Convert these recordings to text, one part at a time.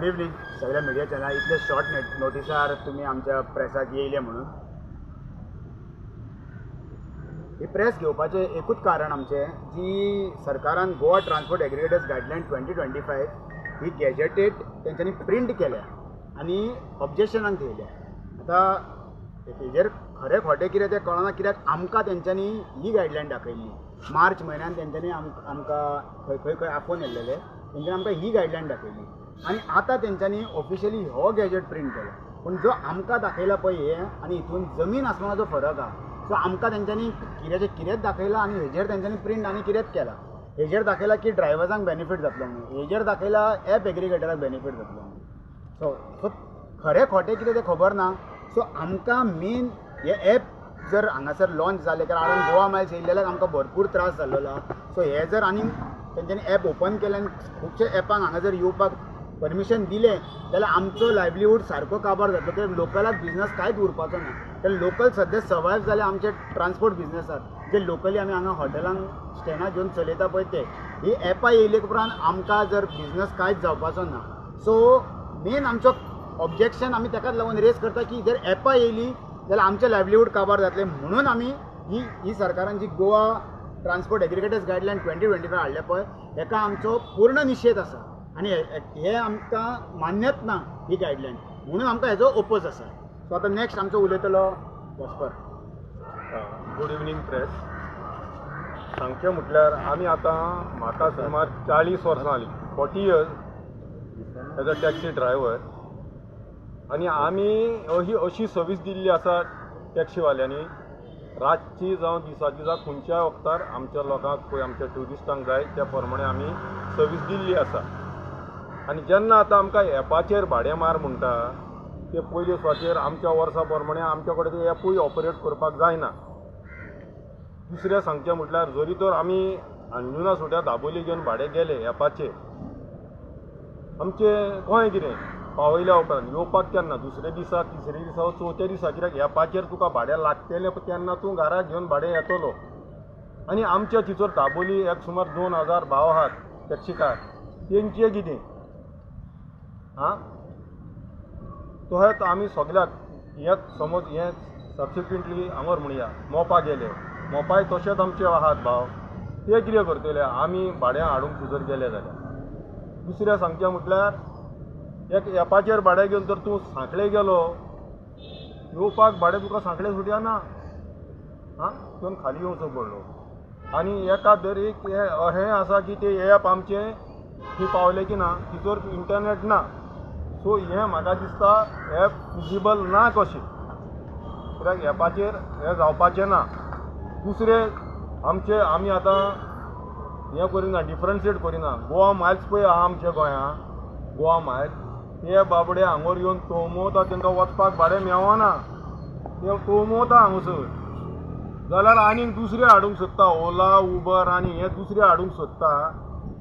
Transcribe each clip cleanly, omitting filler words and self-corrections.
Good evening सगळ्या media channel. इतले short नोटिसार तुम्ही आमच्या प्रेसाक येयले म्हणून. ही प्रेस घेवपाचें एकूच कारण आमचें, जी सरकारान गोवा ट्रान्सपोर्ट एग्रिगेटर्स गायडलायन 2025 ही गॅजेटेड तेंच्यांनी प्रिंट केल्या आनी ऑब्जेक्शनाक थेयल्या. आतां हेजेर खरें खोटें कितें तें कळना, कित्याक आमकां तेंच्यांनी ही गायडलायन दाखयल्ली. मार्च म्हयन्यान तेंच्यांनी आमकां खंय खंय आफोवन येल्लेले, तेंच्यांनी आमकां ही गायडलायन दाखयल्ली आनी आतां तेंच्यांनी ऑफिशियली हो गॅजेट प्रिंट केला. पूण जो आमकां दाखयला पळय हे आनी हितून जमीन आसमानाचो फरक आहा. सो आमकां तेंच्यांनी कितेंचे कितेंच दाखयलां आनी हेजेर तेंच्यांनी प्रिंट आनी कितेंच केला. हेजेर दाखयलां की ड्रायव्हर्सांक बेनिफीट जातलो म्हणून, हेजेर दाखयलां एप एग्रिगेटराक बेनिफीट जातलो म्हणून. सो खरें खोटें कितें तें खबर ना. सो आमकां मेन हे एप जर हांगासर लॉन्च जालें, कारण हांवें गोवा मायल्स येयल्ल्याक आमकां भरपूर त्रास जाल्लो आहा. सो हे जर आनी तेंच्यांनी एप ओपन केलें आनी खुबशे एपांक हांगा जर येवपाक परमिशन दिलें जाल्यार आमचो लायवलीहूड सारको काबार जातलो. कित्याक लोकलाक बिझनस कांयच उरपाचो ना. तर लोकल सद्या सर्वायव जाले आमचे ट्रान्सपोर्ट बिझनसाक, जे लोकली आमी हांगा हॉटेलांक स्टँडार घेवन चलयता पळय ते. ही एपां येयले उपरांत आमकां जर बिझनस कांयच जावपाचो ना. सो मेन आमचो ऑब्जेक्शन आमी ताकाच लागून रेज करता की जर एपां येयली जाल्यार आमचें लायवलीहूड काबार जातलें. म्हणून आमी ही सरकारान जी गोवा ट्रान्सपोर्ट एग्रिगेटर्स गायडलायन 2025 हाडल्या पळय, हेका आमचो पूर्ण निशेध आसा आनी हे आमकां मान्यच ना ही गायडलायन. म्हणून आमकां हेजो ओपोज आसा. सो आतां नेक्स्ट आमचो उलयतलो वस्पर. Good evening press. सांगचें म्हटल्यार आमी आतां म्हाका सुमार 40 वर्सां जालीं, 40 years as a taxi driver. आनी आमी अशी सर्वीस दिल्ली आसा टॅक्सीवाल्यांनी, रातची जावं दिसाची जावं खंयच्याय वक्तार आमच्या लोकांक पळय आमच्या ट्युरिस्टांक जाय त्या प्रमाणे आमी सर्वीस दिल्ली आसा. आनी जेन्ना आतां आमकां एपाचेर भाडें मार म्हणटा ते पयले सुवातेर आमच्या वर्सा प्रमाणे आमच्या कडेन ते एपूय ऑपरेट करपाक जायना. दुसरें सांगचें म्हटल्यार जरी तर आमी अंजुना सुट्या दाबोली घेवन भाडें गेले एपाचेर, आमचें गोंय कितें पावयल्या उपरांत येवपाक केन्ना दुसरे दिसा तिसरे दिसा चवथ्या दिसा, कित्याक एपाचेर तुका भाडें लागतलें तेन्ना तूं घरा घेवन भाडें येतलो. आनी आमच्या थिचोर दाबोली एक सुमार 2000 भाव आहात टॅक्सीकार, तेंचें कितें आं. तो हेत आमी सगल्याक हें समज हें सबसिक्वेंटली हांगर म्हणया मोपा गेले, मोपाय तशेंच आमचे आहात भाव, ते कितें करतले आमी भाडें हाडूंक सुजर गेले जाल्यार. दुसरें सांगचें म्हटल्यार एक एपाचेर भाडें घेवन तर तूं सांखळे गेलो, येवपाक भाडें तुका सांखळे सुटया ना आं, तुवें खाली येवचो पडलो. आनी एका दर एक हें आसा की ते एप आमचें थंय पावलें की ना तितूर इंटरनेट ना. सो हें म्हाका दिसता एप फिजिबल ना कशें, कित्याक एपाचेर हें जावपाचें ना. दुसरें आमी आतां हें करिना, डिफरन्शिएट करिना. गोवा मायल्स पळय आहा आमच्या गोंयांत, गोवा मायल्स ते बाबडे हांगर येवन तोवमोवता, तांकां वचपाक भाडें मेळना, ते तोवमोवता हांगसर. जाल्यार आनीक दुसरें हाडूंक सोदता, ओला उबर आनी हे दुसरें हाडूंक सोदता.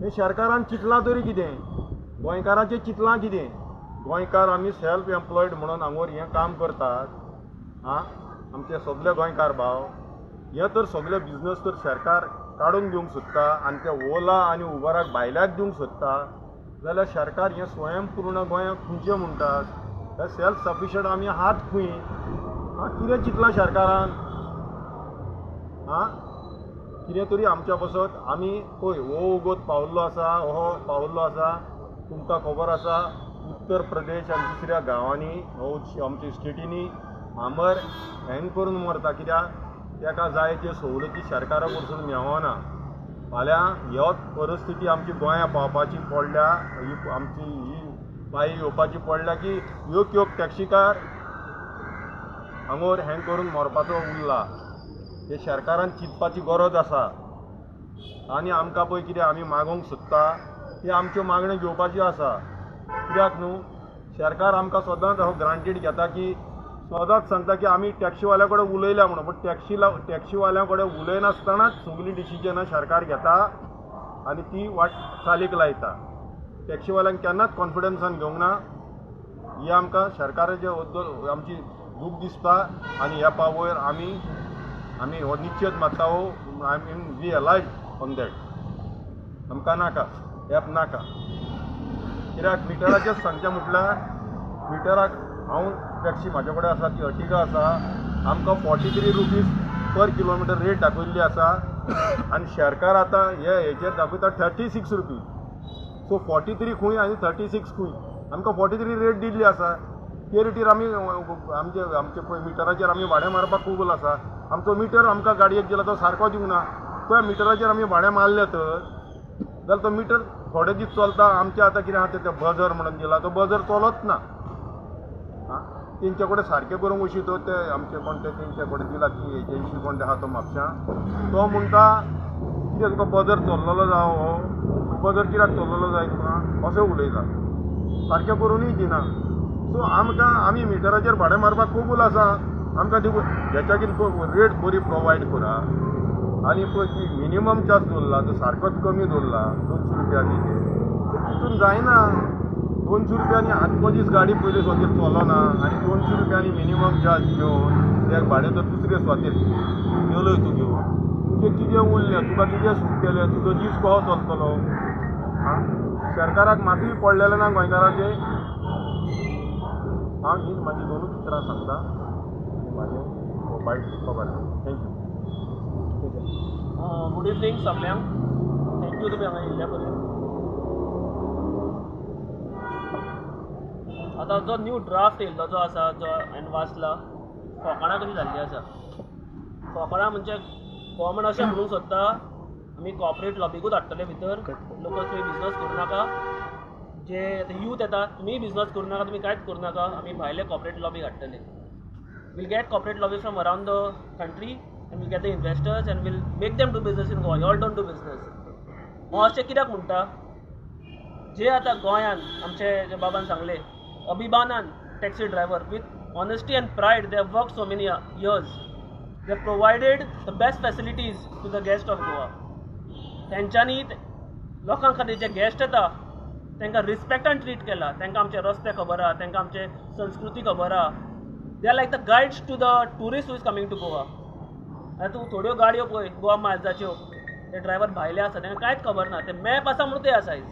हें सरकारान चिंतलां तरी कितें, गोंयकारांचें चिंतलां कितें. गोंयकार आमी सेल्फ एम्प्लॉयड म्हणून हांगर हें काम करतात आं, आमचे सगळे गोंयकार भाव. हे तर सगळे बिझनस तर सरकार काडून घेवंक सोदता आनी ते ओला आनी उबराक भायल्याक दिवंक सोदता. जाल्यार सरकार हें स्वयंपूर्ण गोंयाक खंयचें म्हणटात, हे सेल्फ सफिशियंट आमी आहात खंय आं. कितें चिंतलां सरकारान आं, कितें तरी आमच्या बसत. आमी पळय हो उगोत पावल्लो आसा, हो पावल्लो आसा, तुमकां खबर आसा उत्तर प्रदेश आनी दुसऱ्या गांवांनी हो आमच्या स्टेटींनी फार्मर हँग करून मरता, कित्याक ताका जाय त्यो सवलती सरकारा कडसून मेळना. फाल्यां ह्योच परिस्थिती आमची गोंया पावपाची पडल्या, आमची ही बाई येवपाची पडल्या की ह्यो टॅक्सीकार हांगर हँग करून मरपाचो उरला. हे सरकारान चिंतपाची गरज आसा. आनी आमकां पळय कितें आमी मागोवंक सोदता ते आमच्यो मागण्यो घेवपाच्यो आसा. कित्याक न्हू, सरकार आमकां सदांच हो ग्रांटेड घेता की सदांच सांगता की आमी टॅक्सीवाल्या कडेन उलयल्या म्हणून, पूण टॅक्सीवाल्या कडेन उलयनासतनाच सगलीं डिसिजनां सरकार घेता आनी ती वाट चालीक लायता. टॅक्सीवाल्यांक केन्नाच कॉन्फिडन्सान घेवंक ना. ही आमकां सरकाराचे बद्दल आमची दूख दिसता आनी ह्या पावयर आमी हो निश्चेत मारता. हो I mean we allied on that. आमकां नाका, एप नाका. कित्याक मिटराचेर सांगचें म्हटल्यार मिटराक हांव टॅक्सी म्हाजे कडेन आसा ती अर्टिगा आसा आमकां 43 रुपीज पर किलोमिटर रेट दाखयल्ली आसा आनी शेअरकार आतां हेचेर दाखयता 36 रुपीज. सो 43 खूंय आनी 36 खूंय आमकां 43 रेट दिल्ली आसा. ते रेटीर आमी आमचे पळय मिटराचेर आमी भाडें मारपाक कबूल आसा. आमचो मिटर आमकां गाडयेक दिला तो सारको दिवंक ना. त्या मिटराचेर आमी भाडें मारलें तर जाल्यार तो मिटर थोडे दीस चलता. आमचे आतां कितें आहा ते बजर म्हणून दिला तो बजर चलत ना. तेंचे कडेन सारकें करूंक अशी तो ते आमचे कोण ते तेंचे कडेन दिला की एजन्सी कोण ते आहा तो म्हापशां तो म्हणटा कितें तुका बजर चल्लोलो जावं हो बजर कित्याक चल्लोलो जाय तुका अशें उलयता. सारकें करूनय दिना. सो आमी मिटराचेर भाडें मारपाक कबूल आसा. आमकां हेच्या कितें रेट बरी प्रोवायड करा. आनी पळय ती मिनिमम चार्ज दवरला तो सारकोच कमी दवरला 200 रुपया तितून जायना. 200 रुपयांनी आत्मदीस गाडी पयले स्वातीर चलना आनी 200 रुपयांनी मिनिमम चार्ज घेवन त्या भाडें तर दुसरे स्वातीर गेलोय तूं घेवन तुजें कितें उरलें तुका कितें सूट केलें तुजो दीस कसो चलतलो. सरकाराक मातूय पडलेलें ना गोंयकाराचें. हांव हीच म्हाजी दोनूच उतरां सांगता आनी म्हाजें मोबायल खबर. थँक्यू. गुड इवनिंग सगळ्यांक. थँक्यू तुमी हांगा येयल्ल्या बद्दल. आतां जो न्यू ड्राफ्ट येयल्लो जो आसा जो हांवें वाचला कोंकणा कशी जाल्ली आसा. कोंकणा म्हणजे गव्हर्मेंट अशें म्हणूंक सोदता आमी कॉर्पोरेट लॉबीकूच हाडटले भितर. लोक थंय बिजनस करूं नाका. जे यूथ येता तुमी बिजनस करूं नाका तुमी कांयच करूं नाका. आमी भायले कॉर्पोरेट लॉबीक हाडटले. We'll get corporate lobbies from around the country and we'll get the investors and we'll make them do business in Goa. You all don't do business. हांव अशें कित्याक म्हणटा जे आतां गोंयान आमचे जे बाबान सांगले अभिमानान taxi driver with honesty and pride they have work so many years. They have provided the best facilities to the guest of Goa. तेंच्यांनी लोकां खातीर जे गेस्ट येता तांकां रिस्पेक्टान ट्रीट केला. तांकां आमचे रस्ते खबर आहा तांकां आमचे संस्कृती खबर आहा. They are like the guides to the tourist who is coming to Goa. आतां तूं थोड्यो गाडयो पळय गोवा मायल्साच्यो ते ड्रायव्हर भायले आसा तांकां कांयच खबर ना. ते मॅप आसा म्हणून ते आसा आयज.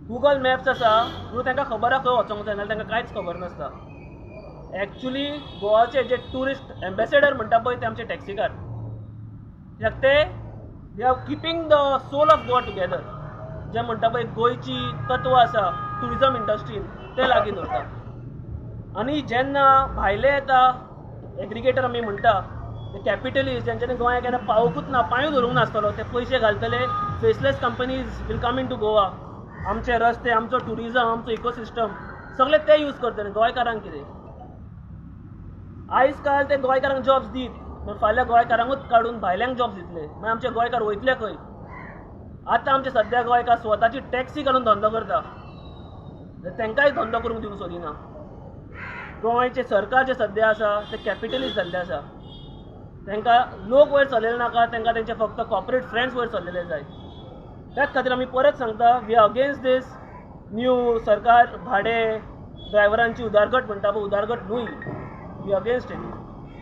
गुगल मॅप्स आसा म्हणून तांकां खबर आहा खंय वचोंक जाय नाल्यार तांकां कांयच खबर नासता. एक्चुली गोवाचे जे ट्युरिस्ट एम्बेसेडर म्हणटा पळय ते आमचे टॅक्सीकार. कित्याक ते they are keeping the soul of Goa together. जे म्हणटा पळय गोंयची तत्व आसा ट्युरिजम इंडस्ट्रीन ते लागीं दवरता. आनी जेन्ना भायले येता एग्रिगेटर आमी म्हणटा ते कॅपिटलिस्ट जेंच्यांनी गोंयाक केन्ना पावोकूच ना पांयूय धरूंक नासतलो ते पयशे घालतले. Faceless companies will come in to Goa. आमचे रस्ते आमचो ट्युरिजम आमचो इकोसिस्टम सगळे ते यूज करतले. गोंयकारांक कितें आयज काल ते गोंयकारांक जॉब्स दीत मागीर फाल्यां गोंयकारांकूच काडून भायल्यांक जॉब्स दितले. मागीर आमचे गोंयकार वयतले खंय. आतां आमचे सद्या गोंयकार स्वताची टॅक्सी घालून धंदो करता. तांकांय धंदो करूंक दिवंक सोदिना. गोंयचे सरकार जे सद्या आसा ते कॅपिटलिस्ट जाल्ले आसा. तांकां लोक वयर चललेले नाका. तांकां तेंचे फक्त कॉर्पोरेट फ्रेंड्स वयर चललेले जाय. त्याच खातीर आमी परत सांगता we are against this new सरकार भाडे ड्रायव्हरांची उदारगत म्हणटा पळय उदारगत न्हूय. We are against it.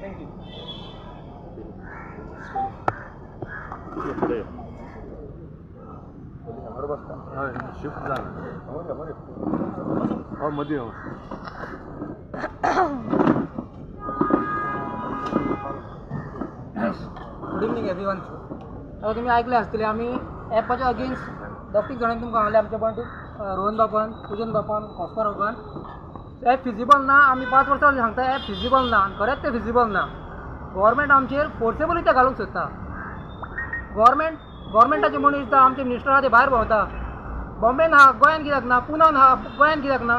Thank you. Shift जालें मदीं गुड इवनिंग एवरीवन. आता तुम्ही ऐकले असतले आम्ही ॲपाच्या अगेन्स्ट दोग जाणांनी तुमकां सांगले आमचे पण रोहन बापान पूजन बापान ऑस्कर बापान ॲप फिजिबल ना. आमी 5 वर्सां सांगता ॲप फिजिबल ना आनी खरेंच तें फिजिबल ना. गव्हर्मेंट आमचेर फोर्सेबली ते घालूंक सोदता. गव्हर्मेंटाचे मनीस आमचे मिनिस्टर आहा ते भायर भोंवता. बॉम्बेन आहा गोंयान कित्याक ना. पुनान आहा गोंयान कित्याक ना.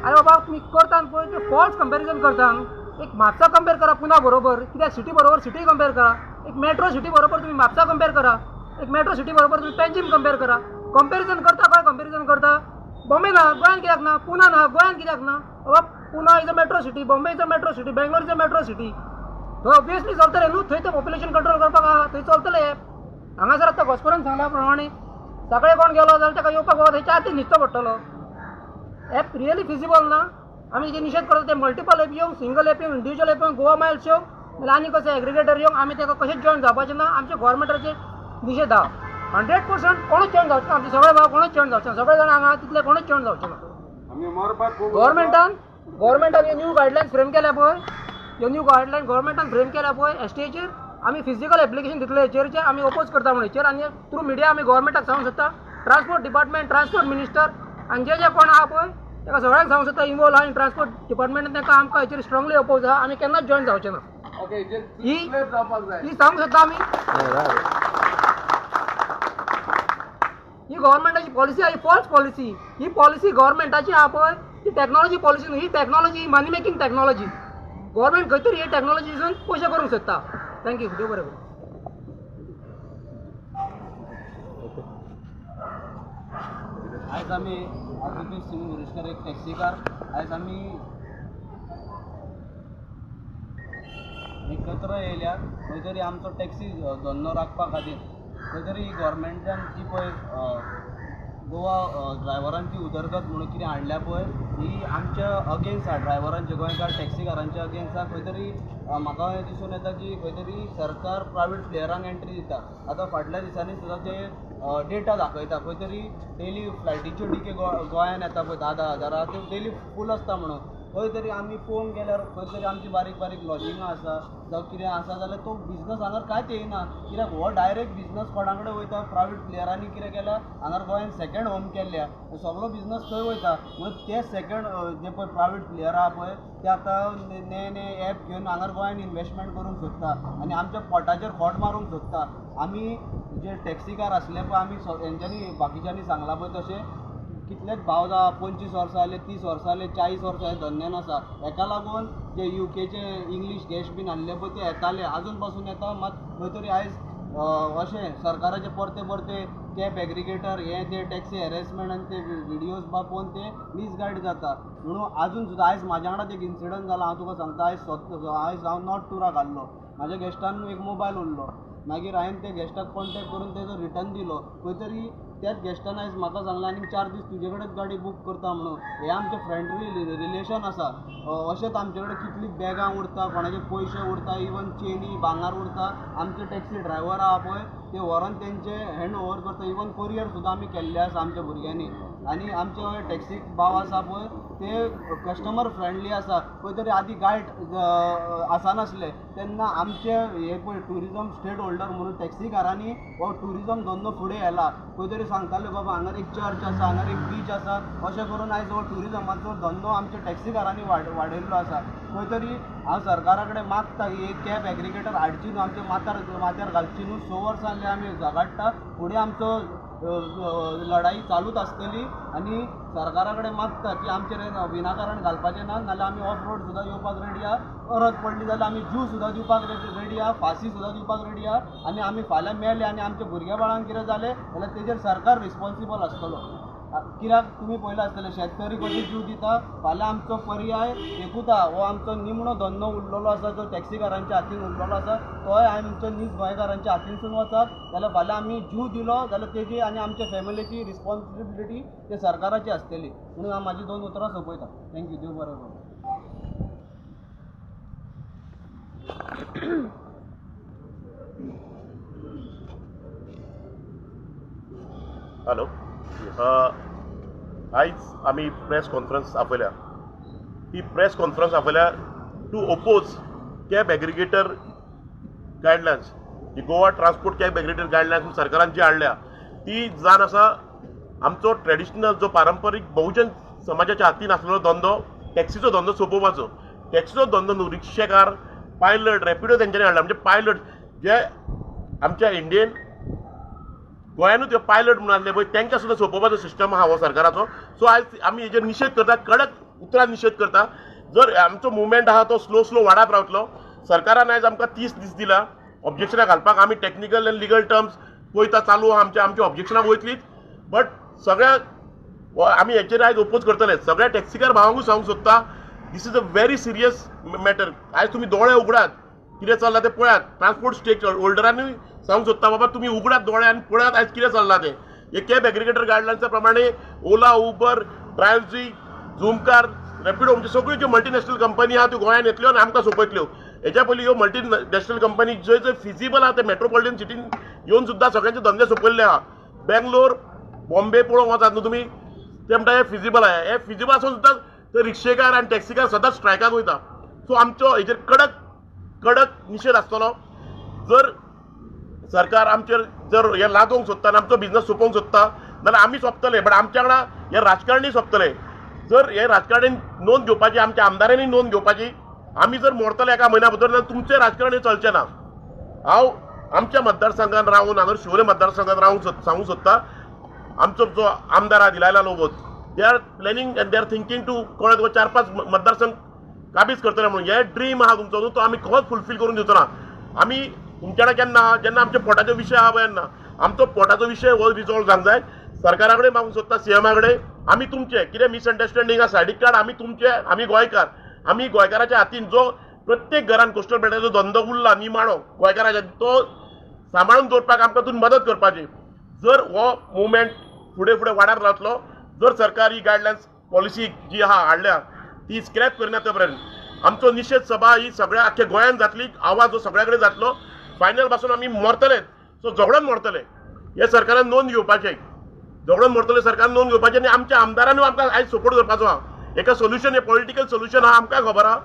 आरे बाबा तुमी करता पळय ते फॉल्स कंपॅरिजन करता. एक म्हापसा कंपेर करा पुना बरोबर. कित्याक सिटी बरोबर सिटी कंपेर करा. एक मेट्रो सिटी बरोबर तुम्ही म्हापसा कंपेर करा. एक मेट्रो सिटी बरोबर तुम्ही पेंजीम कंपेर करा. कंपेरिजन करता काय कंपेरिजन करता. बॉम्बे ना गोंयान कित्याक ना. पुना ना गोंयान कित्याक ना. बाबा Pune is a metro city. Bombay is a metro city. Bangalore is a metro city. थंय ऑब्वियसली चलतले न्हू. थंय ते पॉप्युलेशन कंट्रोल करपाक आहा थंय चलतले. हांगासर आतां घोस्करान सांगल्या प्रमाणे सगळे कोण गेलो जाल्यार ताका येवपाक बाबा थंय 4 दीस न्हिदचो पडटलो. ॲप रियली फिजिबल ना. आमी जे निशेध करता ते मल्टिपल एप येवंक सिंगल एप येवंक इंडिविज्युअल एप येवंक गोवा मायल्स येवंक नाल्यार आनी कशें एग्रिगेटर येवंक आमी ताका कशेंच जॉयन जावपाचें ना. आमच्या गव्हर्मेंटाचेर निशेध आहा. 100% कोणूच चेंज जावचें ना. आमचे सगळे भाव कोणूच चेंज जावचे ना. सगळे जाण हांगा तितले कोणूच चेंज जावचे ना. गव्हर्मेंटान हे न्यू गायडलायन्स फ्रेम केल्या पळय, ह्यो न्यू गायडलायन गव्हर्मेंटान फ्रेम केल्या पळय, एसटीचेर आमी फिजिकल एप्लिकेशन दितले, हेचेर आमी ओपोज करता म्हणून हेचेर, आनी थ्रू मिडिया आमी गव्हर्मेंटाक सांगूंक सोदता, ट्रान्सपोर्ट डिपार्टमेंट, ट्रान्सपोर्ट मिनिस्टर आनी जे कोण आहा पळय ताका सगळ्यांक सांगूंक सोदता इन्वॉल्व आहा, आनी ट्रान्सपोर्ट डिपार्टमेंटान तांकां आमकां हेचेर स्ट्रॉंगली ओपोज आहा. आमी केन्नाच जॉयन जावचे ना. ही सांगूंक सोदता आमी. ही गव्हर्मेंटाची पॉलिसी आहा, ही फॉल्स पॉलिसी. ही पॉलिसी गव्हर्मेंटाची आहा पळय ती टॅक्नॉलॉजी पॉलिसी न्हू. ही टॅक्नॉलॉजी मनी मेकिंग टॅक्नॉलॉजी. गव्हर्मेंट खंय तरी ही टॅक्नॉलॉजी यूज पयशे करूंक सोदता. थँक्यू. देव बरें करूं. आयज आमी आरबीपी सिंग मिनिस्टर एक टॅक्सीकार आयज आमी एकत्र येयल्यात खंय तरी आमचो टॅक्सी धंदो राखपा खातीर. खंय तरी गव्हर्मेंटान जी पळय गोवा ड्रायव्हरांची उदरगत म्हणून कितें हाडल्या पळय ही आमच्या अगेन्स्ट आहा, ड्रायव्हरांच्या गोंयकार टॅक्सीकारांच्या अगेन्स्ट आहा. खंय तरी म्हाका हें दिसून येता की खंय तरी सरकार प्रायवेट प्लेयरांक एंट्री दिता. आतां फाटल्या दिसांनी सुद्दां ते डेटा दाखयता खंय तरी डेली फ्लायटीच्यो टिके गोंयांत येता पळय 10,000 त्यो डेली फूल आसता म्हणून. खंय तरी आमी पळोवंक गेल्यार खंय तरी आमची बारीक बारीक लॉजिंगां आसा जावं कितें आसा जाल्यार तो बिझनस हांगर कांयच येयना. कित्याक हो डायरेक्ट बिझनस कोणा कडेन वयता, प्रायवेट प्लेयरांनी कितें केल्या हांगर गोंयांत सेकंड होम केल्ल्या, सगळो बिझनस थंय वयता. म्हणून ते सेकंड जे पळय प्रायवेट प्लेयर आहा पळय ते आतां ने एप घेवन हांगर गोंयांत इन्वेस्टमेंट करूंक सोदता आनी आमच्या पोटाचेर खोट मारूंक सोदता. आमी जे टॅक्सीकार आसले पळय आमी हेंच्यांनी बाकीच्यांनी सांगलां पळय तशें कितलेच भाव जा 25 वर्सां जाले, 30 वर्सां जाले, 40 वर्सां हे धंद्यान आसा. हेका लागून जे यूकेचे इंग्लीश गॅस्ट बीन हाडले पळय ते येताले आजून पासून येता. मात खंय तरी आयज अशें सरकाराचे परते परते कॅब एग्रिगेटर हे ते टॅक्सी हॅरेसमेंट आनी ते व्हिडियोज बा पळोवन ते मिसगायड जाता. म्हणून आजून सुद्दां आयज म्हाज्या वांगडाच एक इन्सिडंट जाला. हांव तुका सांगता आयज हांव नॉर्थ टुराक आसलो. म्हाज्या गॅस्टान एक मोबायल उरलो. मागीर हांवें त्या गॅस्टाक कॉन्टॅक्ट करून तेजो रिटर्न दिलो. खंय तरी त्याच गॅस्टान आयज म्हाका सांगलां आनीक 4 दीस तुजे कडेन गाडी बूक करता म्हणून. हे आमचें फ्रेंडली रिलेशन आसा. अशेंच आमचे कडेन कितलीं बॅगां उरता, कोणाचे पयशे उरता, इवन चेनी भांगार उरता. आमचे टॅक्सी ड्रायव्हर आहा पळय ते व्हरून तेंचे हँड ओवर करता. इवन कोरियर सुद्दां आमी केल्ले आसा आमच्या भुरग्यांनी. आनी आमचे टॅक्सी भाव आसा पळय ते कस्टमर फ्रेंडली आसा. खंय तरी आदी गायड आसनासले तेन्ना आमचे हे पळय ट्युरिजम स्टेट होल्डर म्हणून टॅक्सीकारांनी हो ट्युरिजम धंदो फुडें व्हेला. खंय तरी सांगताले बाबा हांगर एक चर्च आसा, हांगर एक बीच आसा, अशें करून आयज हो ट्युरिजमाचो धंदो आमच्या टॅक्सीकारांनी वाडयल्लो आसा. खंय तरी हांव सरकारा कडेन मागता की एक कॅब एग्रिगेटर हाडची न्हू, आमच्या माथ्यार घालची न्हू. 6 वर्सां जालीं आमी झगडटा. फुडें आमचो लढाई चालूच आसतली आनी सरकारा कडेन मागता की आमचेर विनाकारण घालपाचें ना. नाल्यार आमी ऑफ रोड सुद्दां येवपाक रेडी आहा. गरज पडली जाल्यार आमी जीव सुद्दां दिवपाक रेडी आहा, फाशी सुद्दां दिवपाक रेडी आहा. आनी आमी फाल्यां मेले आनी आमच्या भुरग्या बाळांक कितें जालें जाल्यार तेजेर सरकार रिस्पॉन्सिबल आसतलो. कित्याक तुमी पळयलां आसतलें शेतकरी कशें जीव दिता. फाल्यां आमचो पर्याय एकूच आहा, हो आमचो निमणो धंदो उरलेलो आसा जो टॅक्सीकारांच्या हातीन उरलेलो आसा तोय आमच्या नीज गोंयकारांच्या हातीनसून वचत जाल्यार फाल्यां आमी जीव दिलो जाल्यार तेजी आनी आमच्या फॅमिलीची रिस्पॉन्सिबिलिटी ते सरकाराची आसतली. म्हणून हांव म्हाजी 2 उतरां सोंपयता. थँक्यू. देव बरें करूं. हॅलो. आयज आमी प्रेस कॉन्फरन्स आपयल्या. ही प्रेस कॉन्फरन्स आपयल्या to oppose cab aggregator guidelines. ही Goa transport cab aggregator guidelines सरकारान जी हाडल्या ती जाण आसा आमचो ट्रेडिशनल जो पारंपारीक बहुजन समाजाच्या हातीन आसलेलो धंदो टॅक्सीचो धंदो सोंपोवपाचो. टॅक्सीचो धंदो न्हू, रिक्षेकार, पायलट, रॅपिडो तेंच्यांनी हाडला. म्हणजे पायलट जे आमच्या इंडियेन गोंयानूच पायलट म्हणून आसले पळय तांकां सुद्दां सोंपोवपाचो सिस्टम आहा हो सरकाराचो. सो आयज आमी हेजेर निशेध करता, कडक उतरान निशेध करता. जर आमचो मुवमेंट आहा तो स्लो वाडत रावतलो. सरकारान आयज आमकां 30 दीस दिला ऑब्जेक्शनां घालपाक. आमी टॅक्निकल आनी लिगल टर्म्स पळयता चालू आहा आमच्या ऑब्जेक्शनां वयतलीच. बट सगळ्या आमी हेचेर आयज ओपोज करतले. सगळ्या टॅक्सीकार भावांकूय सांगूंक सोदता this is a very serious matter. आयज तुमी दोळे उगडात, कितें चल्लां तें पळयात. ट्रान्सपोर्ट स्टेक होल्डरांनी सांगूंक सोदता बाबा तुमी उगडात दोळे आनी पळयात आयज कितें चल्लां तें. हे कॅब एग्रिगेटर गायडलायन्सा प्रमाणे ओला, उबर, ड्रायव्हजी, झूमकार, रॅपिडो म्हणजे सगळ्यो ज्यो मल्टीनॅशनल कंपनी आहा त्यो गोंयांत येतल्यो आनी आमकां सोंपयतल्यो. हेच्या पयलीं ह्यो मल्टीनॅशनल कंपनी जंय जंय फिजिबल आहा ते मेट्रोपॉलिटन सिटीन येवन सुद्दां सगळ्यांचे धंदे सोंपयल्ले आहा. बेंगलोर बॉम्बे पळोवंक वचात न्हू तुमी ते म्हणटा हे फिजिबल आहे. हे फिजिबल आसून सुद्दां ते रिक्षेकार आनी टॅक्सीकार सदांच स्ट्रायकाक वयता. सो आमचो हेचेर कडक निशेध आसतलो. जर सरकार आमचेर जर हे लादोवंक सोदता आनी आमचो बिझनस सोंपोवंक सोदता जाल्यार आमी सोंपतले, बट आमच्या वांगडा हे राजकारणी सोंपतले. जर हे राजकारणी नोंद घेवपाची, आमच्या आमदारांनी नोंद घेवपाची, आमी जर मोडतले एका म्हयन्या भितर जाल्यार तुमचें राजकारण हे चलचें ना. हांव आमच्या मतदारसंघात रावून हांगा शिवोले मतदारसंघात रावूंक सांगूंक सोदता आमचो जो आमदार आहा दिलायला लोबोत, they are planning and they are thinking to कळत 4-5 मतदारसंघ काबीज करतले म्हणून. हे ड्रीम आहा तुमचो तो आमी खंयच फुलफील करून दिवचो ना. आमी तुमच्या कडेन केन्ना जेन्ना आमच्या पोटाचो विशय आहा पळय तेन्ना आमचो पोटाचो विशय हो रिजॉल्व जावंक जाय. सरकारा कडेन मागूंक सोदता, सीएमा कडेन. आमी तुमचे कितें मिसअंडरस्टँडींग आसा सायडीक काड. आमी तुमचे, आमी गोंयकार, आमी गोंयकाराच्या हातीन जो प्रत्येक घरान कोस्टल बेल्टाचो धंदो उरला निमाणो गोंयकाराच्या तो सांबाळून दवरपाक आमकां तुमी मदत करपाची. जर हो मुवमेंट फुडें वाडत रावतलो, जर सरकार ही गायडलायन्स पॉलिसी जी आहा हाडल्या ती स्क्रॅप करिना ते पर्यंत आमचो निशेध सभा ही सगळ्या आख्या गोंयांत जातली. आवाज हो सगळ्या कडेन जातलो. फायनल पासून आमी मरतलेच. सो झगडून मरतले. हे सरकारान नोंद घेवपाचें, झगडून मरतले सरकारान नोंद घेवपाचें. आनी आमच्या आमदारांनी आमकां आयज सपोर्ट करपाचो आहा. एका सोल्युशन, हे पॉलिटिकल सोल्युशन आहा आमकां खबर आहा.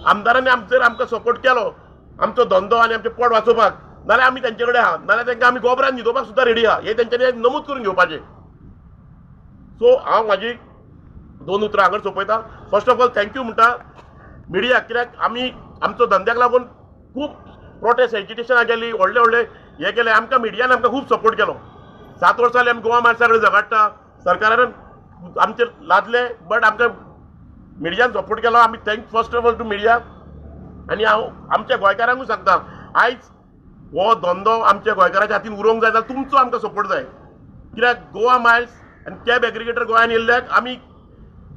आमदारांनी जर आमकां सपोर्ट केलो आमचो धंदो आनी आमचें पोट वाचोवपाक नाल्यार आमी तेंचे कडेन आहा, नाल्यार तांकां आमी गोबरान न्हिदोवपाक सुद्दां रेडी आहा. हे तेंच्यांनी नमूद करून घेवपाचें. सो हांव म्हाजी 2 उतरां हांगर सोंपयता. फर्स्ट ऑफ ऑल थँक्यू म्हणटा मिडिया, कित्याक आमी आमचो धंद्याक लागून खूब प्रोटेस्ट एजिटेशनां केली, व्हडले हे केले. आमकां मिडियान आमकां खूब सपोर्ट केलो. 7 वर्सां जालीं आमी गोवा माणसां कडेन झगडटा. सरकारान आमचेर लादले, बट आमकां मिडियान सपोर्ट केलो. आमी thank first of all to media. आनी हांव आमच्या गोंयकारांकूय सांगता, आयज हो धंदो आमच्या गोंयकाराच्या हातीन उरोवंक जाय जाल्यार तुमचो आमकां सपोर्ट जाय. कित्याक गोवा मायल्स आनी कॅब एग्रिगेटर गोंयांत येयल्ल्याक आमी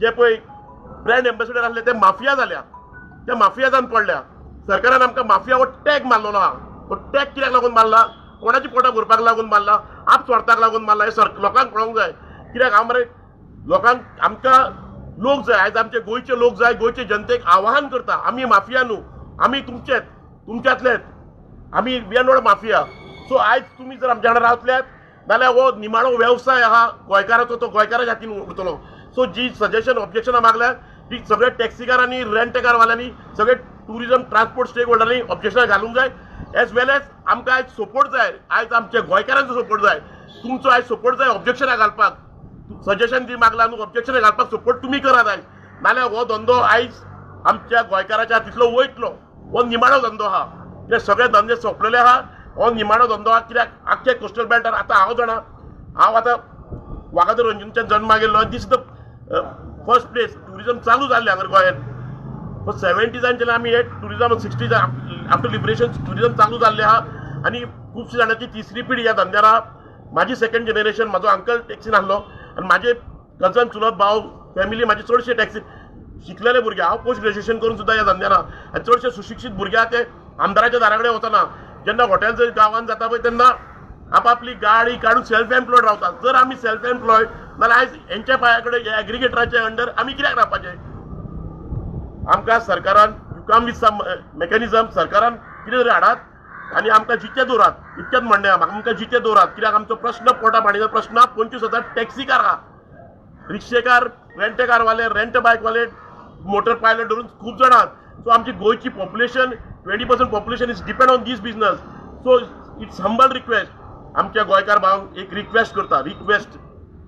जे पळय ब्रँड एम्बेसिडर आसले ते माफिया जाल्या, त्या माफिया जावन पडल्या. सरकारान आमकां माफिया हो टॅग मारलेलो आहा. हो टॅग कित्याक लागून मारला? कोणाची पोटां भरपाक लागून मारला? आप स्वार्थाक लागून मारला. हे लोकांक कळोंक जाय. कित्याक हांव मरे लोकांक आमकां लोक जाय, आयज आमचे गोंयचे लोक जाय. गोंयचे जनतेक आवाहन करता, आमी माफिया न्हू, आमी तुमच्यातलेच, आमी we are not mafia. So आयज तुमी जर आमच्या वांगडा रावतल्यात नाल्यार हो निमाणो वेवसाय आहा गोंयकाराचो तो गोंयकाराच्या हातीन उरतलो. सो जी सजेशन ऑब्जेक्शनां मागल्यात ती सगळे टॅक्सीकार आनी रेंटकारवाल्यांनी, सगळे टुरिजम ट्रान्सपोर्ट स्टेक होल्डरांनी ऑब्जेक्शनां घालूंक जाय. एज वेल एज आमकां आयज सपोर्ट जाय. आयज आमच्या गोंयकारांचो सपोर्ट जाय. तुमचो आयज सपोर्ट जाय ऑब्जेक्शनां घालपाक. सजेशन जी मागला न्हू ऑब्जेक्शनां घालपाक सपोर्ट तुमी करात आयज. नाल्यार हो धंदो आयज आमच्या गोंयकाराच्या तितलो वयतलो. हो निमाणो धंदो आहा. हे सगळे धंदे सोंपलेले आहा. हो निमाणो धंदो आहा. कित्याक आख्खे कोस्टल बेल्टार आतां हांव आतां वागातर रंजनच्या जन्माक गेल्लो. दीस द फर्स्ट प्लेस टुरिजम चालू जाल्लें हांगा गोंयांत. 70s आमी हे tourism 60s after liberation tourism चालू जाल्लें आहा. आनी खुबशे जाणांची तिसरी पिढी ह्या धंद्यार आहा. म्हाजी सेकंड जनरेशन, म्हाजो अंकल टॅक्सीन आसलो आनी म्हाजे कजन चुलत भाव फॅमिली म्हाजे चडशे टॅक्सी शिकलेले भुरगे. हांव पोस्ट ग्रॅज्युएशन करून सुद्दां ह्या धंद्यान आहा. आनी चडशे सुशिक्षीत भुरगे आहा ते आमदाराच्या दारा कडेन वचना. जेन्ना हॉटेल जर गांवांत जाता पळय तेन्ना आपापली गाडी काडून सेल्फ एम्प्लॉयड रावतात. जर आमी सेल्फ एम्प्लॉयड जाल्यार आयज हेंच्या पांया कडेन एग्रिगेटराच्या अंडर आमी कित्याक रावपाचें? आमकां सरकारान युकाम विथ सम मेकॅनिझम सरकारान कितें तरी हाडात आनी आमकां जिते दवरात. इतकेंच म्हणणें आहा. आमकां जिते दवरात. कित्याक आमचो प्रश्न पोटा पाणीचो प्रश्न 25,000 टॅक्सीकार आहा. रिक्षेकार, रेंटकारवाले, रेंट बायकवाले, मोटर पायलट धरून खूब जाण आहात. सो आमची गोंयची population 20% population is depend on this business. So it's humble request. आमच्या गोंयकार भावांक एक रिक्वेस्ट करता,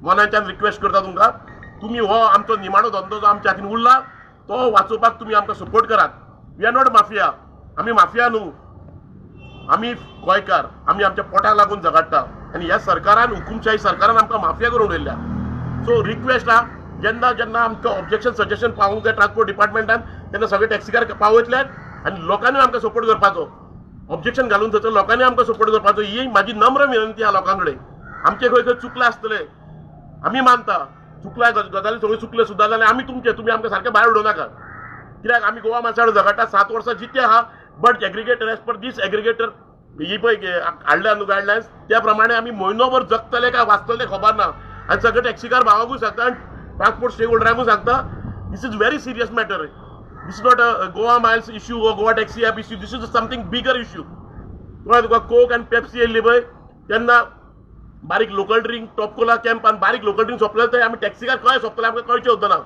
मनाच्यान रिक्वेस्ट करता तुमकां, तुमी हो आमचो निमाणो धंदो जो आमच्या हातीन उरला तो वाचोवपाक तुमी आमकां सपोर्ट करात. We are not mafia. आमी माफिया न्हू, आमी गोंयकार. आमी आमच्या पोटाक लागून झगडटा आनी ह्या सरकारान, हुकुमशाही सरकारान आमकां माफिया करून उडयल्या. सो रिक्वेस्ट आहा, जेन्ना आमकां ऑब्जेक्शन सजेशन पावूंक जाय ट्रान्सपोर्ट डिपार्टमेंटान तेन्ना सगळे टॅक्सीकार पावयतल्यात आनी लोकांनी आमकां सपोर्ट करपाचो. ऑब्जेक्शन घालून थंयसर लोकांनी आमकां सपोर्ट करपाचो. ही म्हाजी नम्र विनंती आहा लोकां कडेन. आमचे खंय खंय चुकले आसतले आमी मानता. चुकल्या गजाली सगळ्यो चुकले सुद्दां जाल्यार आमी तुमी आमकां सारके भायर उडोवं नाका. कित्याक आमी गोवा माणसा कडेन झगडटा. 7 वर्सां जिते आहा. But aggregator as per this aggregator ही पळय हाडल्या न्हू गायडलायन्स त्या प्रमाणे आमी म्हयनोभर जगतले काय वाचतले खबर ना. आनी सगळे टॅक्सीकार भावांकूय सांगता आनी ट्रान्सपोर्ट स्टेक होल्डरांकूय सांगता, this is very serious matter. This is not a Goa Miles issue or Goa Taxi App issue. This is something bigger issue. तुका कोक आनी पेप्सी येयल्ली पळय तेन्ना बारीक local drink top Cola camp आनी बारीक लोकल ड्रिंक सोंपले ते आमी टॅक्सीकार कळ्ळे सोंपतले आमकां कळचें उरना.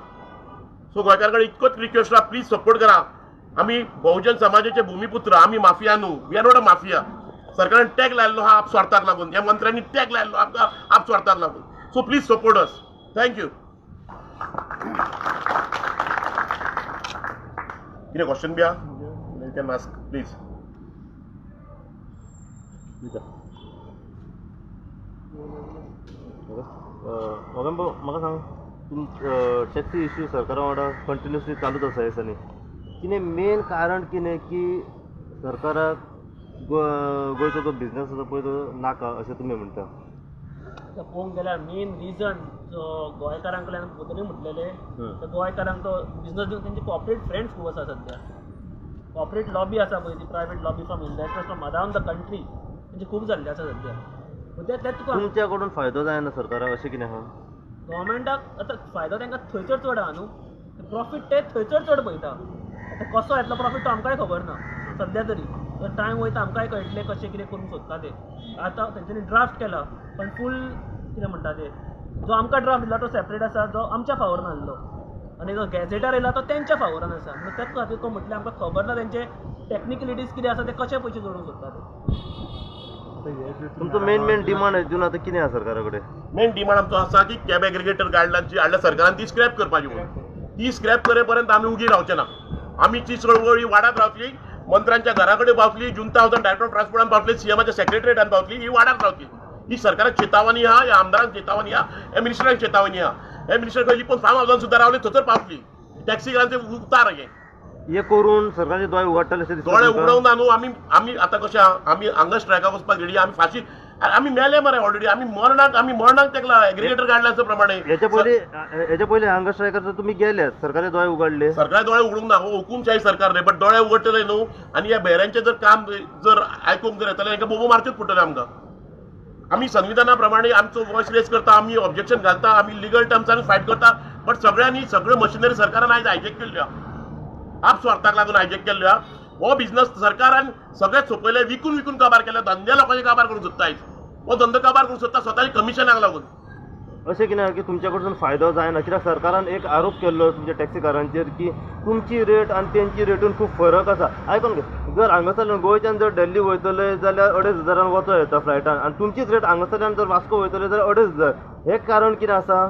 सो गोंयकार कडेन इतकोच रिक्वेस्ट आहा, प्लीज सपोर्ट करा. आमी बहुजन समाजाचे भूमिपुत्र, आमी माफिया न्हू, we are not a mafia. सरकारान टॅग लायल्लो आहा आप स्वार्थाक लागून, ह्या मंत्र्यांनी टॅग लायल्लो आमकां आप स्वार्थाक लागून. So please support us. Thank you. कितें क्वेश्चन बी आहा? You can ask please. म्हाका सांग, टॅक्सी इश्यू सरकारा वांगडा कंटिन्युअसली चालूच आसा ह्या दिसांनी. कितें मेन कारण कितें की सरकाराक गोंयचो जो बिझनस आसा पळय तो नाका अशें तुमी म्हणटा? पळोवंक गेल्यार मेन रिजन जो गोंयकारां कडल्यान पयलीं म्हटलेले तर गोंयकारांक तो बिझनस दिवन तेंचे कॉर्पोरेट फ्रेंड्स खूब आसा सध्या. कॉर्पोरेट लॉबी आसा पळय ती private lobby from investors from around the country तेंचे खूब जाल्ले आसा सध्या. तें तुका तुमच्या कडून फायदो जायना सरकाराक अशें कितें आहा? गव्हर्मेंटाक आतां फायदो तांकां थंयसर चड आहा न्हू, प्रॉफीट ते थंयसर चड पळयता. आतां कसो येतलो प्रॉफीट तो आमकांय खबर ना सध्या तरी. टायम वयता आमकांय कळटलें कशें कितें करूंक सोदता ते. आतां तेंच्यांनी ड्राफ्ट केला पण फूल कितें म्हणटा ते जो आमकां ड्राफ्ट दिला तो सेपरेट आसा, जो आमच्या फावोरान आहलो, आनी जो गॅझेटार येयला तो तेंच्या फावोरान आसा. म्हणून तेच खातीर तो म्हटलें आमकां खबर ना तेंचे टॅक्निकलिटीज कितें आसा ते कशे पयशे जोडूंक सोदता ते. तुमचो मेन डिमांड दिवन आतां कितें आसा सरकारा कडेन? मेन डिमांड आमचो आसा की कॅब एग्रिगेटर गायडलायन्स हाडल्या सरकारान ती स्क्रॅप करपाची म्हणून. ती स्क्रॅप करे पर्यंत आमी उगी रावचे ना. आमी ती चळवळी वाडाक रावतली, मंत्र्यांच्या घरा कडेन पावतली, जुंता हावसान डायरेक्टर ऑफ ट्रान्सपोर्टान पावतली, सीएमाच्या सेक्रेटरीएटान पावतली, ही वाडाक रावतली. ही सरकाराक चेतावणी आहा, ह्या आमदारांक चेतावणी आहा, ह्या मिनिस्टरांक चेतावणी आहा. हे मिनिस्टर खंय लिपोवन फार्म हावसान सुद्दां रावले थंयसर पावतली. टॅक्सीकारांचे उतार हे करून सरकारचे दोळे उगडटले अशें दिसता? दोळे उगडोवंक ना न्हू. आमी आतां कशें आहा, आमी हांगा स्ट्रायकाक वचपाक रेडी. आमी फाशी आमी मेले मरे ऑलरेडी. आमी मरणाक तेकला एग्रिगेटर गायडलायन्स प्रमाणे. हेच्या पयलीं हांगा स्ट्रायकार तुमी गेल्यात, सरकाराचे दोळे उगडले? सरकारी दोळे उगडूंक ना, हो हुकुमशाही सरकार रे. बट दोळे उगडटले न्हू आनी ह्या बेऱ्यांचें जर काम जर आयकूंक जर येतलें तांकां बोबो मारच्योच पडटले आमकां. आमी संविधाना प्रमाणे आमचो वॉयस रेज करता, आमी ऑब्जेक्शन घालता, आमी लिगल टर्म्सान फायट करता. बट सगळ्यो मशिनरी सरकारान आयज हायजेक केल्ल्या, आप स्वार्थाक लागून हायजेक केल्ल्या. हो बिझनस सरकारान सगळेच सोपयले, विकून काबार केल्या. धंद्या लोकांचे काबार करूंक सोदता आयज. हो धंदो काबार करूंक सोदता स्वताच्या कमिशनाक लागून. अशें कितें की तुमच्या कडसून फायदो जायना? कित्याक सरकारान एक आरोप केल्लो तुमच्या टॅक्सीकारांचेर की तुमची रेट आनी तेंची रेटून खूब फरक आसा. आयकून घे, जर हांगासरल्यान गोंयच्यान जर दिल्ली वयतले जाल्यार 2,500 वचो येता फ्लायटान, आनी तुमचीच रेट हांगासरल्यान जर वास्को वयतले जाल्यार 2,500. हें कारण कितें आसा?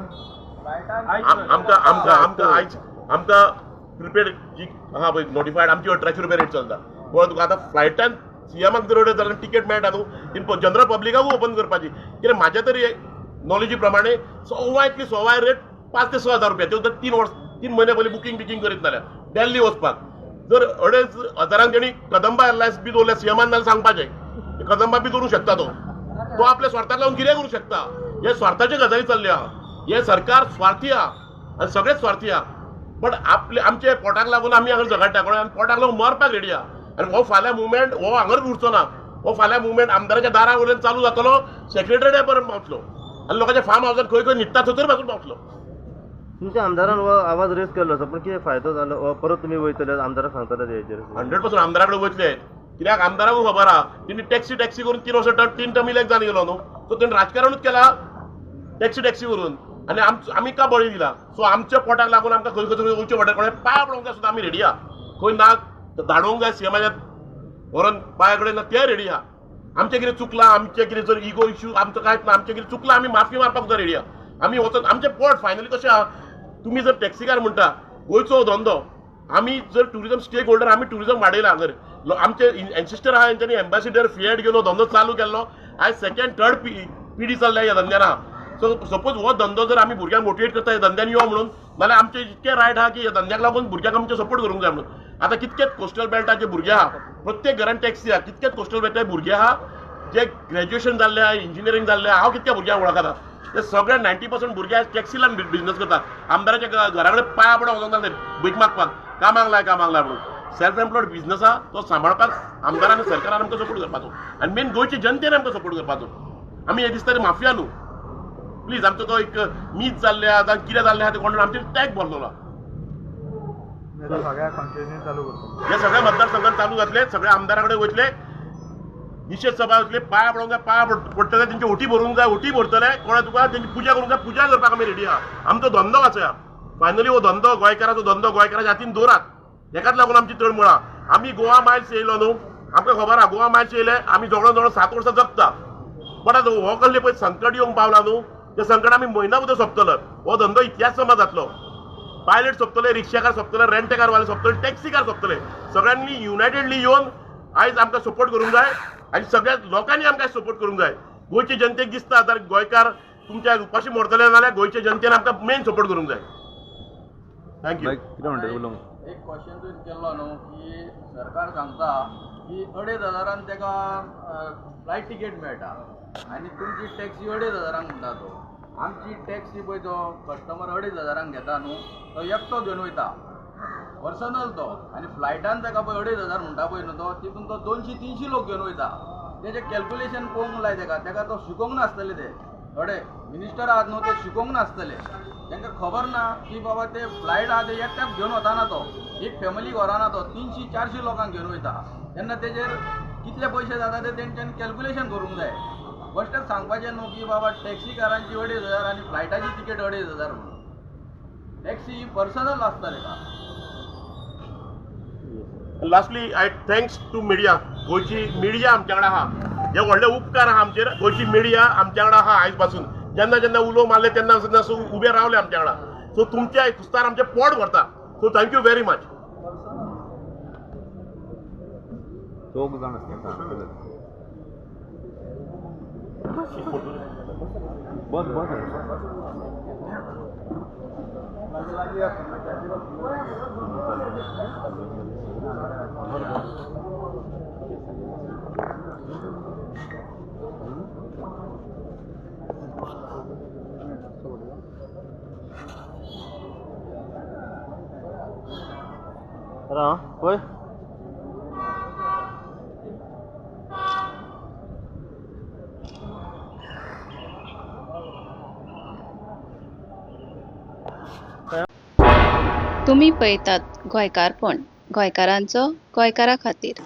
आमकां प्रिपेड जी आहा पळय नोटिफायड आमची 1800 रुपया रेट चलता. पण तुका आतां फ्लायटान सीएमाक जर जाल्यार टिकेट मेळटा न्हू, जनरल पब्लिकाकूय ओपन करपाची. कित्याक म्हाज्या तरी नॉलेजी प्रमाणे सवाय रेट 5,000 ते 6,000 रुपया. त्यो 3 म्हयने पयलीं बुकींग करीत नाल्या दिल्ली वचपाक. जर 2,500 तेणी कदंबा एअरलायन्स बी दवरल्या सीएमान नाल्यार सांगपाचें कदंबा बी दवरूंक शकता. तो आपल्या स्वार्थाक लागून कितें करूंक शकता. हे स्वार्थाचे गजाली चल्ले आहा. हे सरकार स्वार्थी आहा आनी सगळेच स्वार्थी आहा. बट आमचे पोटाक लागून आमी हांगा झगडटा आनी पोटाक लागून मरपाक रेडी आहा. आनी हो फाल्यां मुवमेंट हो हांगाच उरचो ना. हो फाल्यां मुवमेंट आमदाराच्या दारा वयल्यान चालू जातलो, सेक्रेटरीएटा पर्यंत पावतलो आनी लोकांच्या फार्म हावसान खंय न्हिदता थंयसर पासून पावतलो. तुमच्या आमदारान हो आवाज रेज केल्लो आसा, पण कितें फायदो जालो? परत तुमी वयतले आमदाराक सांगतले हेचेर? 100% आमदारा कडेन वयतले. कित्याक आमदाराकूय खबर आहा तेणी टॅक्सी करून 3 वर्सां 3 टर्म इलेक्ट जावन गेलो न्हू. सो तेणी राजकारणूच केला टॅक्सी करून आनी आमी का बळी दिला. सो आमच्या पोटाक लागून आमकां खंय वयचें पडटा. कोणें पांय पडोवंक जाय सुद्दां आमी रेडी आहा. खंय ना धाडोवंक जाय सीएमाच्या व्हरून पांया कडेन ते रेडी आहा. आमचें कितें चुकलां, आमचें कितें जर इगो इश्यू आमचो कांयच ना. आमचें कितें चुकलां आमी माफी मारपाक सुद्दां रेडी आहा. आमी वचत आमचें पोट फायनली कशें आहा. तुमी जर टॅक्सीकार म्हणटा गोंयचो धंदो, आमी जर टुरिजम स्टेक होल्डर, आमी टुरिजम वाडयला हांगर. आमचे एन्सिस्टर आहा हेंच्यांनी एम्बेसिडर फिएट घेवन धंदो चालू केल्लो. आयज 2nd 3rd पिढी चल्ल्या ह्या धंद्यान आहा. सो सपोज हो धंदो जर आमी भुरग्यांक मोटिवेट करता ह्या धंद्यान यो म्हणून, नाल्यार आमचे इतके रायट आहा की ह्या धंद्याक लागून भुरग्यांक आमचे सपोर्ट करूंक जाय म्हणून. आतां कितकेच कोस्टल बेल्टाचे भुरगे आहा, प्रत्येक घरान टॅक्सी आहा. कितकेच कोस्टल बेल्टाचे भुरगे आहा जे ग्रॅज्युएशन जाल्ले आहा, इंजिनियरींग जाल्ले आहा. हांव कितक्या भुरग्यांक वळखता. ते सगळे 90% भुरगे टॅक्सीलान बिझनेस करतात. आमदाराच्या घरा कडेन पांया पडोवंक वचोंक ना भीक मागपाक, कामाक लाय म्हणून. सेल्फ एम्प्लॉयड बिझनस आहा तो सांबाळपाक आमदारान सरकारान आमकां सपोर्ट करपाचो आनी मेन गोंयचे जनतेन आमकां सपोर्ट करपाचो. आमी हे दिसता माफिया न्हू. प्लीज आमचो तो एक मीच जाल्ले आहा कितें जाल्लें आहा ते कोण आमचेर टॅग भरलो. सगळ्या कॉन्स्टिट्युएन्सी चालू करतो. हे सगळ्या मतदारसंघात चालू घातले, सगळ्या आमदाराकडे वयतले, निषेध सभा वयतले, पाया पडूंक जाय, पाया पडटले, तेंची ओटी भरूंक जाय, ओटी भरतले, कोणा तुका तेंची पुजा करूंक जाय, पुजा करपाक आमी रेडी आहा. आमचो धंदो वाचया. फायनली हो धंदो गोंयकाराचो धंदो गोंयकाराच्या हातीन दवरात. हेकाच लागून आमची तळमळा. आमी गोवा मायल्स येयलो न्हू, आमकां खबर आहा गोवा मायल्स येयले आमी जवळ 7 वर्सां जगता. बट आतां हो कसले पळय संकट येवंक पावला न्हू, ते संकट आमी म्हयना भितर सोंपतलो. हो धंदो इतिहास समा जातलो. पायलट सोंपतले, रिक्षाकार सोंपतले, रेंटेकारवाले सोंपतले, टॅक्सीकार सोंपतले. सगळ्यांनी युनायटेडली येवन आयज आमकां सपोर्ट करूंक जाय आनी सगळ्या लोकांनी आमकां सपोर्ट करूंक जाय. गोंयचे जनतेक दिसता जर गोंयकार तुमच्या उपाशी मोडटले जाल्यार गोंयचे जनतेन आमकां मेन सपोर्ट करूंक जाय. थँक्यू. एक क्वेश्चन तुवें केल्लो न्हू की सरकार सांगता की 2,500 तेका फ्लायट तिकेट मेळटा आनी तुमची टॅक्सी 2,500 म्हणटा तो. आमची टॅक्सी पळय तो कस्टमर 2,500 घेता न्हू, तो एकटो घेवन वयता पर्सनल तो, आनी फ्लायटान ताका पळय 2,500 म्हणटा पळय न्हू तो, तितून तो 200-300 लोक घेवन वयता. तेजें कॅल्क्युलेशन पळोवंक लाय ताका तो शिकोवंक नासतले ते थोडे मिनिस्टर आहात न्हू, ते शिकोवंक नासतले. तांकां खबर ना की बाबा ते फ्लायट आहा ते एकट्याक घेवन वताना तो, एक फॅमिली व्हराना तो 300-400 लोकांक घेवन वयता. तेन्ना तेजेर कितले पयशे जाता ते तेंच्यांनी कॅल्क्युलेशन करूंक जाय. फस्टच सांगपाचें न्हू की बाबा टॅक्सीकारांची 2,500 आनी फ्लायटाची तिकेट 2,500 म्हणून. टॅक्सी ही पर्सनल आसता तेका. Lastly I thanks to media. गोंयची मिडिया आमच्या वांगडा आहा. हे व्हडले उपकार आहा आमचेर. गोंयची मिडिया आमच्या वांगडा आहा आयज पासून. जेन्ना उलो मारले तेन्ना उबे रावले आमच्या वांगडा. सो तुमच्या कुस्तार आमचें पोट भरता. So thank you very much. होय तुम्ही पळयतात गोंयकारपण, गोंयकारांचो गोंयकारा खातीर.